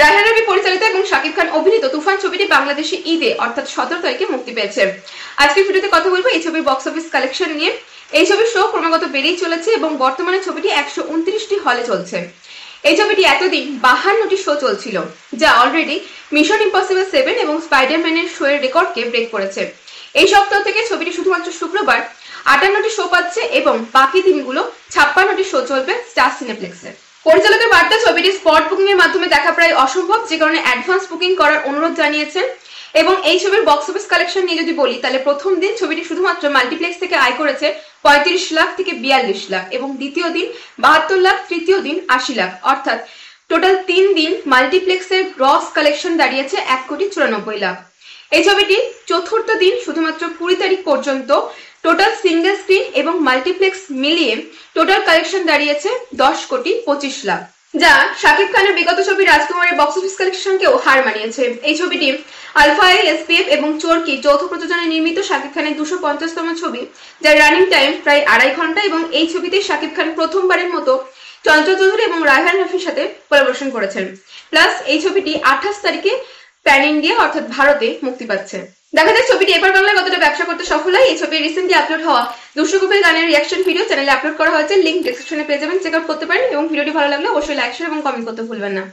রায়হান রাফি পরিচালিত এবং শাকিব খান অভিনীত তুফান ছবিটি বাংলাদেশে ঈদে অর্থাৎ 17 তারিখে মুক্তি পেয়েছে। আজকের ভিডিওতে কথা বলবো এই ছবির বক্স অফিস কালেকশন নিয়ে। এই ছবির শো ক্রমাগত বেড়েই চলেছে এবং বর্তমানে ছবিটি 129টি হলে চলছে। এই ছবিটি এতদিন 52টি শো চলছিল, যা অলরেডি মিশন ইম্পসিবল 7 এবং স্পাইডারম্যানের শো এর রেকর্ডকে ব্রেক করেছে। এই সপ্তাহ থেকে ছবিটি শুধুমাত্র শুক্রবার 58টি শো পাচ্ছে এবং বাকি দিনগুলো 56টি শো চলবে স্টার সিনেপ্লেক্সে। পরিচালকের বার্তা, ছবিটি স্পট বুকিং এর মাধ্যমে দেখা প্রায় অসম্ভব, যে কারণে অ্যাডভান্স বুকিং করার অনুরোধ জানিয়েছেন। এবং এই ছবির বক্স অফিস কালেকশন নিয়ে যদি বলি, তাহলে প্রথম দিন ছবিটি শুধুমাত্র মাল্টিপ্লেক্স থেকে আয় করেছে 35 লাখ থেকে 42 লাখ এবং দ্বিতীয় দিন 72 লাখ, তৃতীয় দিন 80 লাখ, অর্থাৎ টোটাল 3 দিন মাল্টিপ্লেক্সের গ্রস কালেকশন দাঁড়িয়েছে 1,94 লাখ। এই ছবিটি চতুর্থ দিন শুধুমাত্র 20 তারিখ পর্যন্ত টোটাল সিঙ্গেল স্ক্রিন এবং মাল্টিপ্লেক্স মিলিয়ে টোটাল কালেকশন দাঁড়িয়েছে 10,25 লাখ, যা শাকিব খানের বিগত ছবি রাজকুমারের বক্স অফিস কালেকশনকেও হার মানিয়েছে। এই ছবিটি আলফা আই, এসপিএফ এবং চরকি যৌথ প্রযোজনায় নির্মিত শাকিব খানের 250তম ছবি, যার রানিং টাইম প্রায় 2.5 ঘন্টা। এবং এই ছবিতে শাকিব খান প্রথমবারের মতো চঞ্চল চৌধুরী এবং রায়হান রাফির সাথে কোলাবোরেশন করেছেন। প্লাস এই ছবিটি 28 তারিখে প্যান ইন্ডিয়া অর্থাৎ ভারতে মুক্তি পাচ্ছে। দেখা যায় ছবিটি এবার বাংলায় কতটা ব্যবসা করতে সফল হয়। এই ছবির রিসেন্টলি আপলোড হওয়া দুষ্টু কপিল গানের রিঅ্যাকশন ভিডিও চ্যানেলে আপলোড করা হয়েছে, লিংক ডেসক্রিপশনে পেয়ে যাবেন, চেক আউট করতে পারেন। এবং ভিডিওটি ভালো লাগলে অবশ্যই লাইক, শেয়ার এবং কমেন্ট করতে ভুলবেন না।